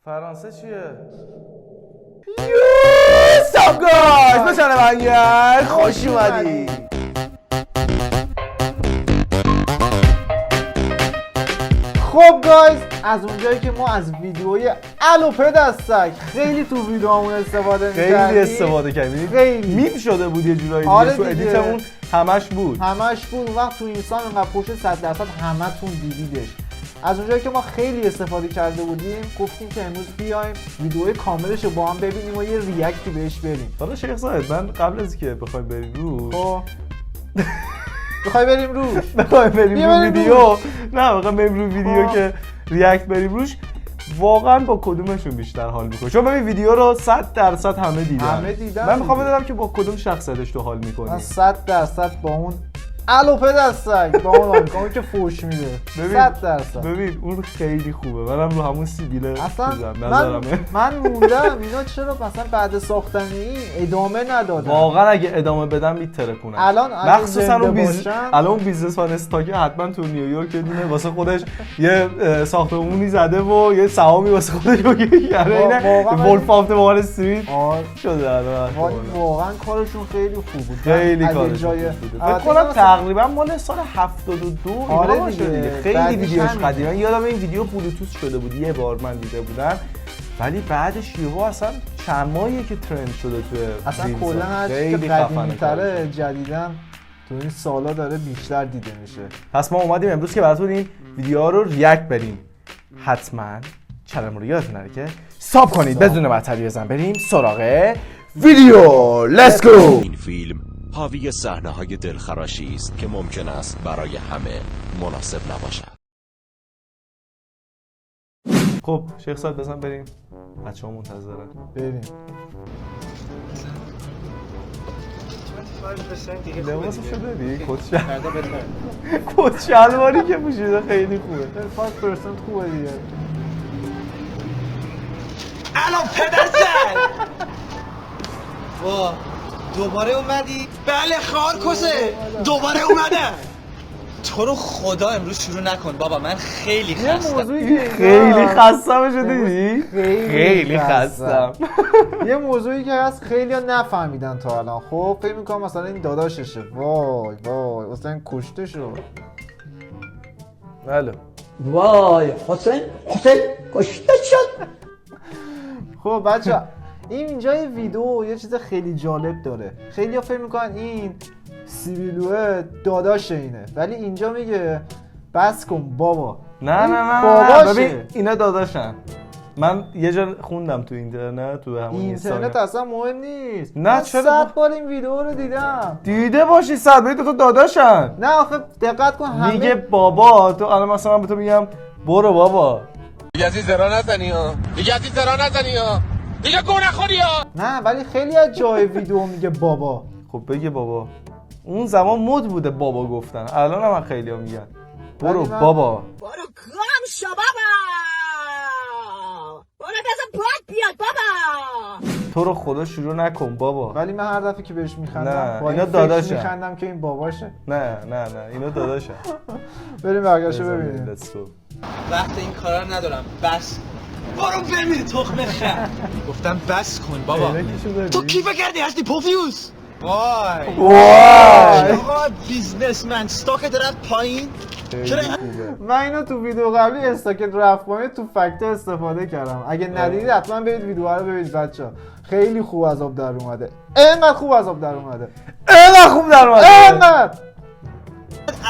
فرانسه چیه؟ سلام گایز به شنونگر خوش اومدی. خب گایز، از اونجایی که ما از ویدیوی الو پدستک خیلی تو ویدیوامون استفاده می‌کردیم، خیلی استفاده کردیم، خیلی میم شده بود یه جورایی. آره تو ادیتمون همش بود. اون وقت تو اینستان انقدر پشت 100% همتون دیدیدش. از اونجایی که ما خیلی استفاده کرده بودیم گفتیم که امروز بیایم ویدیوی کاملش رو با هم ببینیم و یه ریاکتی بهش بریم. حالا شیخ زاهد، من قبل از که بخوایم بریم روش بخوای بریم روش بخوایم بریم رو ویدیو، نه بخوایم بریم رو ویدیو که ریاکت بریم روش، واقعا با کدومشون بیشتر حال میکنه؟ چون من این ویدیو رو 100% همه دیدم. من میخوام بدونم که با کدوم شخصیتش تو حال میکنی. من 100% با اون الو پدستک با اون حال میکنم که فوش میده. 100%. ببین اون خیلی خوبه. منم رو همون سیبیله اصلا من موندم اینا چرا مثلا بعد ساختن این ادامه ندادن. واقعا اگه ادامه بدن میترکونن. الان مخصوصا اون بیزنسمن استاک حتما تو نیویورک دونه واسه خودش یه ساختمونی زده و یه سهامی واسه خودش کرده. اینا ولف آف وال استریت شده الان. واقعا کارشون خیلی خوب بود. خیلی کارشون خوب بود. تقریبا مال سال 72 آره اینا دیگه. خیلی ویدیوش قدیمه. یادم این ویدیو بلوتوث شده بود، یه بار من دیده بودم، ولی بعدش یهو اصلا چند ماهیه که ترند شده توی اصلا کلا هرچی که قدیمی‌تره جدیدن تو این سالا داره بیشتر دیده میشه. پس ما اومدیم امروز که براتون این ویدیوها رو ریاکت بریم. حتما چنل رو یادتون نره که ساب کنید. بدون معطلی بزن بریم سراغ ویدیو. لیتس گو. این فیلم حاوی صحنه‌های دلخراشی است که ممکن است برای همه مناسب نباشد. خب شیخ صاحب بزن بریم. بچه‌ها منتظرن. بریم. لباسو شده دی؟ کت شلواری که پوشیده خیلی خوبه. 5% خوبه دیگه. الان پدرزن وا دوباره اومدی؟ بله خارکسه دوباره اومدم. تو رو خدا امروز شروع نکن بابا، من خیلی خستم. خیلی خستم شدی؟ خیلی خستم. یه موضوعی که هست خیلی ها نفهمیدن تا الان. خب فکر میکنم مثلا این داداششه. وای مثلا کشته شد. بله. وای حسین کشته شد. خب بچه اینجا یه ویدیو یه چیز خیلی جالب داره. خیلی ها فکر میکنن این سیبیلوه داداش اینه، ولی اینجا میگه بس کن بابا. نه ببین اینا داداشن. من یه جا خوندم تو اینترنت، تو همون اینترنت اصلا مهم نیست. نه چرا 100 بار این ویدیو رو دیدم. دیده باشی 100 بار تو داداشن. نه آخه دقت کن همه میگه بابا. تو الان مثلا من به تو میگم برو بابا. دیگه از این زرا نزنی ها. دیگه گو نخوری ها. نه ولی خیلی از جای ویدیو میگه بابا. خب بگه بابا. اون زمان مد بوده بابا گفتن. الان هم خیلی‌ها میگن برو بابا. برو گم شو بابا. برو بزن پاک بیاد بابا. تو رو خدا شروع نکن بابا. ولی من هر دفعه که بهش میخندم با اینا این داداشه. میخندم که این باباشه. نه اینا داداشه. بریم برگشتو ببینیم. وقت این کارا رو ندارم. بس برو بمیر تخم خر. گفتم بس کن بابا. تو کی فکر کردی هستی پوفیوس؟ وای آقا بیزنسمن استاکت رفت پایین. من اینو تو ویدیو قبلی استاکت رفت پایین تو فکتور استفاده کردم. اگه ندیدید حتما برید ویدیو رو ببینید بچه‌ها. خیلی خوب از آب در اومده. اینقدر خوب از آب در اومده. اینقدر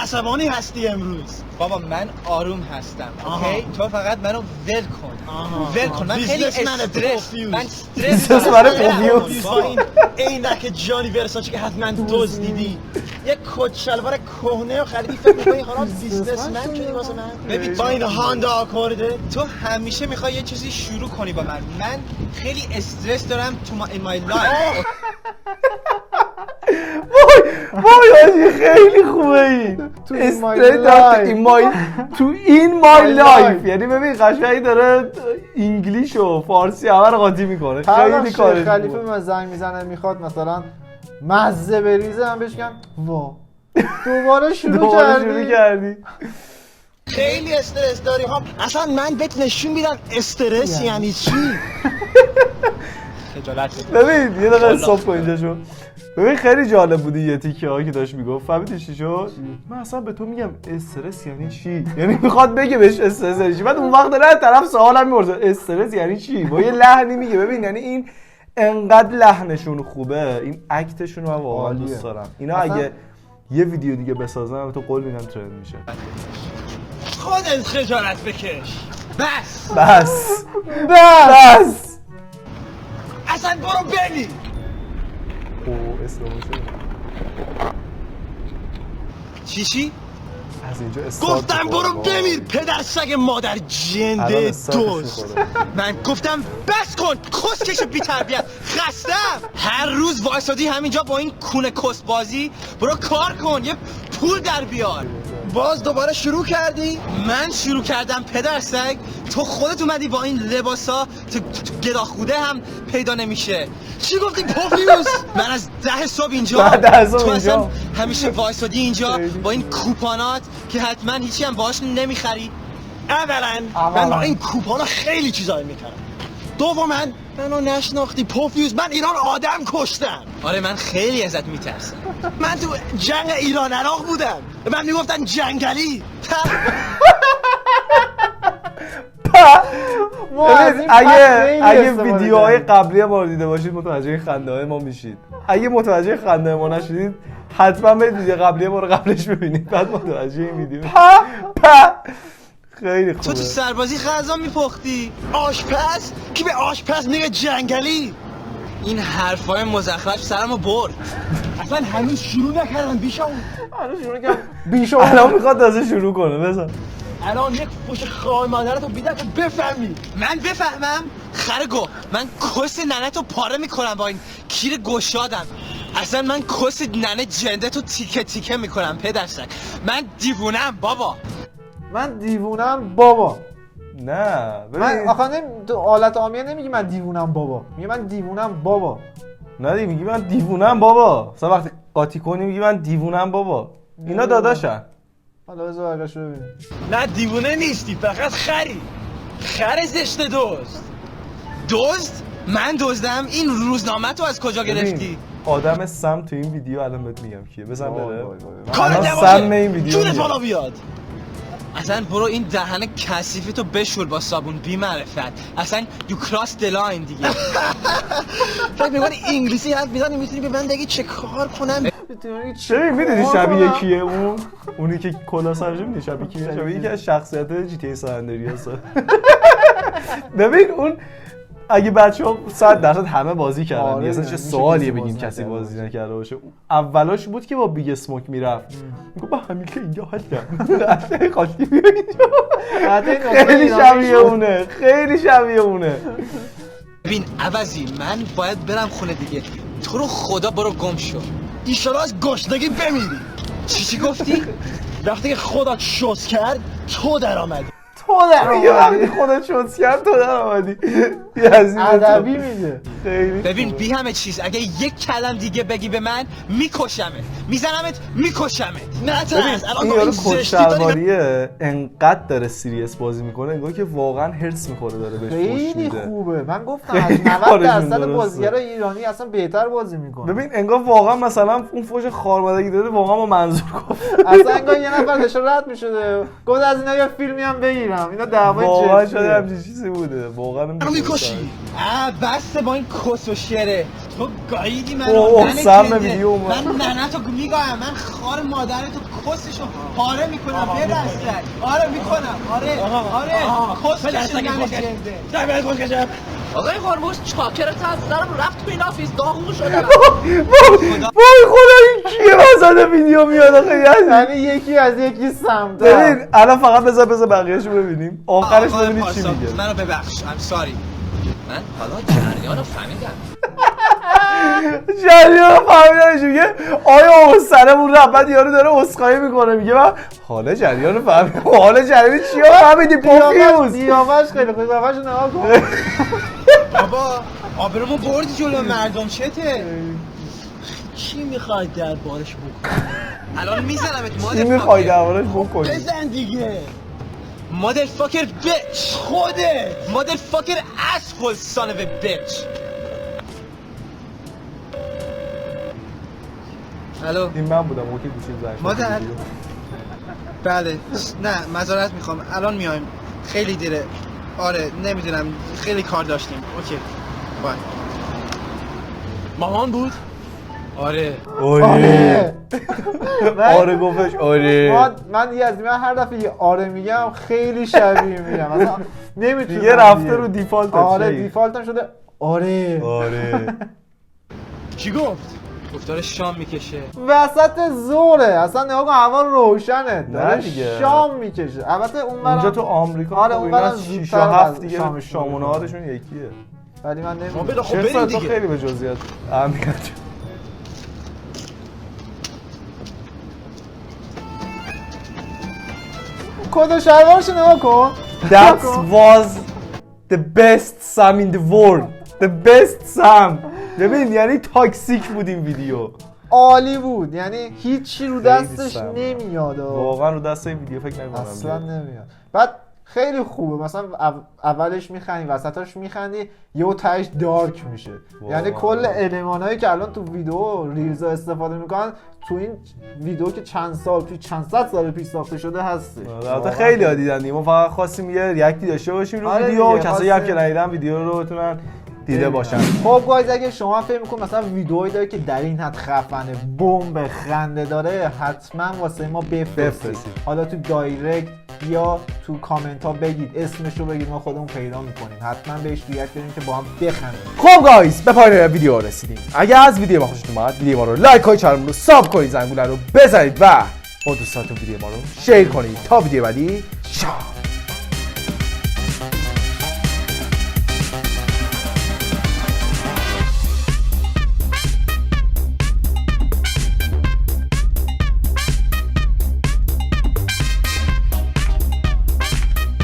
عصبانی هستی امروز. بابا من آروم هستم. اوکی تو فقط منو ول کن. من خیلی استرس. من پوفیوس. با این عینک جانی ورساچی که حتما دوز دیدی. یه کت شلوار کهنه و خریدی فکر می‌کنی حالا بیزنسمن شدی واسه من؟ ببین با این هاندا آکورده تو همیشه می‌خوای یه چیزی شروع کنی با من خیلی استرس دارم تو in my life. وای خیلی خوبه این. تو این مای لایف. یعنی ببین قشنگی داره انگلیش و فارسی همه رو قاطی میکنه. خیلی کارش خلیفه من زنگ میزنه میخواد مثلا مزه بریزه، هم بهش میگم وا دوباره شروع کردی. خیلی استرس داری ها. اصلا من بهت نشون میدم استرس یعنی چی. خجالت ببین یه دقیقه استاپ کن اینجا شو. ببین خیلی جالب بودی یه تیکه هایی که داشت میگفت. فهمیدی چی شد؟ من اصلا به تو میگم استرس یعنی چی؟ یعنی میخواد بگه بهش استرس یعنی چی. بعد اون وقت داره طرف سوالم میپرسه استرس یعنی چی؟ با یه لحنی میگه. ببین یعنی این انقدر لحنشون خوبه، این اکتشون رو من واقعا دوست دارم. اینا اگه یه ویدیو دیگه بسازم تو قول میدم ترند میشه. خودت خجالت بکش. بس بس بس اصلا برو ببین. اوه اسلامو شد. چی؟ از اینجا استارت گفتم برو بمیر پدر سگ مادر جنده دوست. من گفتم بس کن کسکش بی تربیت. خستم هر روز وایسادی همینجا با این کونه کس بازی. برو کار کن یه پول در بیار. باز دوباره شروع کردی؟ من شروع کردم پدر سگ. تو خودت اومدی با این لباسا تو گداخوده هم پیدا نمیشه. چی گفتی پوفیوس؟ من از 10 صبح اینجا تو اصلا همیشه وایسادی اینجا با این کوپانات که حتما هیچی هم باهاش نمیخری. اولا من با این کوپانا خیلی چیزایی میخرم. دوما منو نشناختی پوفیوس. من ایران آدم کشتم. آره من خیلی ازت میترسم. من تو جنگ ایران عراق بودم. من میگفتن جنگلی. اگه ویدیوهای قبلی ما رو دیده باشید متوجه خنده های ما میشید. اگه متوجه خنده ما نشدید حتما برید ویدیو قبلی ما رو قبلش ببینید بعد متوجه این ویدیو. خیلی خوبه. تو سربازی غذا میپختی. آشپز کی به آشپز میگه جنگلی؟ این حرفای مزخرف سرمو برد. اصلا هنوز شروع نکردم بیشون. الان میخواد تازه شروع کنه. بزن الان یک فوش خواهر مادرتو بیدن که بفهمی. من بفهمم؟ خرگو من کس ننتو پاره میکنم با این کیر گشادم. اصلا من کس ننه جنده تو تیکه تیکه میکنم پدرسک. من دیوونم بابا. من دیوونم بابا. نه من آخه تو حالت عامیه نمیگی من دیوونم بابا. میگی من دیوونم بابا. نه دیگه میگی من دیوونم بابا. مثلا وقتی قاطی کنی میگی من دیوونم بابا. اینا داداشن. حالا بذار برگشت ببینیم. نه دیوونه نیستی فقط خری. خر زشت دزد؟ من دزدم؟ این روزنامه تو از کجا گرفتی؟ آدم سم تو این ویدیو الان بهت میگم کیه. بزن بره. کارت سم این ویدیو جونت بالا بیاد. اصلا برو این دهن کثیفی تو بشور با صابون بی معرفت. اصلا you cross the line دیگه. فکر می‌کنی انگلیسی حرف میزنی میتونی به من بگی چه کار کنم؟ ببین میدونی شبیه کیه اونی که کلا سرش میدونی شبیه کیه؟ شبیه یکی از شخصیت جی تی ای سان اندریاس. ببین اون اگه بچه‌ها 100% همه بازی کردن اصلا چه سوالیه بگین کسی بازی نکرده باشه. اولاش بود که با بیگ اسموک میرفت میگه با همین که اینجا حتما خاطی بیا اینجا. خیلی شبیه اونه. خیلی شبیه اونه. ببین عوضی من باید برم خونه دیگه. تو رو خدا برو گم شو. ایشالا از گشنگی بمیری. چی گفتی؟ وقتی که خودت شوز کرد تو در آمدی. وقتی خودت شوز کرد تو در آمدی. ادبی میگه. خیلی ببین بی همه چیز اگه یک کلم دیگه بگی به من میکشمت. میزنمت میکشمت. نه ترس الان با این زشتی کشتیواریه انقدر داره سیریس بازی میکنه انگار که واقعا هرس میخوره داره بهش پوش میده. خیلی خوبه. من گفتم از 90% بازیگرای ایرانی اصلا بهتر بازی میکنه. ببین انگار واقعا مثلا اون فوش خارمادگی داده واقعا با منظور گفت. اصلا انگار یه نفر داشته رد میشده گفت از اینا یه فیلمی هم بگیرم. اینا دعوای جدیه. واقعا شده همچین چیزی بوده. واقعا میکشی. بس با این کس و شره. تو گاییدی من. من ننتو میگایم. من خار مادرتو کسشو پاره میکنم بدرسک. آره میکنم. آره کس کشم نمیکنده. دمیت کس کشم. آقای خارموش چاکرت از درم رفت تو این آفیس داغون شدم. وای خدا این کیه وسط ویدیو میاد آخه یعنی یکی از یکی سمت. ببین الان فقط بذار بقیه‌شو ببینیم آخرش ببینید چی میگه. منو ببخش I'm sorry. من حالا جریان رو فهمیدم. جریان رو فهمیدم میگه آیا اون سرمون رفت بعد یارو داره اسخایی میکنه میگه من حالا جریان رو فهمیدم. حالا جریان چی رو فهمیدی پوفیوس؟ دیامش خیلی خوب. قیافش رو نگاه کن. بابا آبرومو بردی جلو مردم چته؟ چی میخوای دربارش بکنی؟ الان میزنمت مادر. چی میخوای دربارش بکنی؟ بزن دیگه. motherfucker bitch خودت motherfucker asshole son of a bitch الو این من بودم اون که گوشی زنگ مادر بله نه معذرت میخوام الان میایم خیلی دیره آره نمیدونم خیلی کار داشتیم اوکی بای مامان بود آره آره گفتش آره من هر دفعه یه آره میگم خیلی شبیه میگم مثلا نمیتونم دیگه رفته رو دیفالت. آره دیفالتم شده آره چی گفت؟ گفتاره شام میکشه وسط زوره اصلا نگاه کن هوا روشنه داره دیگه. شام میکشه البته اونجا تو آمریکا آره خب اون اینا برم 6 و 7 دیگه شامشون شام و نهارشون یکیه. ولی من نمیدونم بده خب شیخ بریم صاحب تو دیگه خیلی به جزئیات اهمیت کد شلوارش نگاه کن That was the best Sam in the world. The best Sam. ببین یعنی تاکسیک بود این ویدیو. عالی بود یعنی هیچی رو دستش سم. نمیاد واقعا رو دست این ویدیو فکر نمی‌کنم. اصلا نمیاد بعد خیلی خوبه مثلا اولش میخندی وسطش میخندی یهو تهش دارک میشه یعنی کل المانایی که الان تو ویدیو ریلزا استفاده میکنن تو این ویدیو که چند صد سال پیش ساخته شده هستش. البته خیلی ها دیدن ما فقط خواستیم یه ریاکتی داشته باشیم رو آره ویدیو دیگه، کسایی هم که ندیدن ویدیو رو بتونن دیده باشن. خب گایز اگه شما فکر میکنید مثلا ویدئویی داره که در این حد خفنه بمب خنده داره حتما واسه ما بفرستید حالا تو دایرکت یا تو کامنت ها بگید اسمشو بگید ما خودمون پیدا میکنیم حتما بهش ریاکت بدیم که با هم بخندیم. خب گایز به پایان ویدیو رسیدیم. اگر از ویدیو ما خوشتون اومد ویدیو ما رو لایک کنید چنل رو ساب کنید زنگوله رو بزنید و با دوستاتون ویدیو ما رو شیر کنید تا ویدیو بعدی.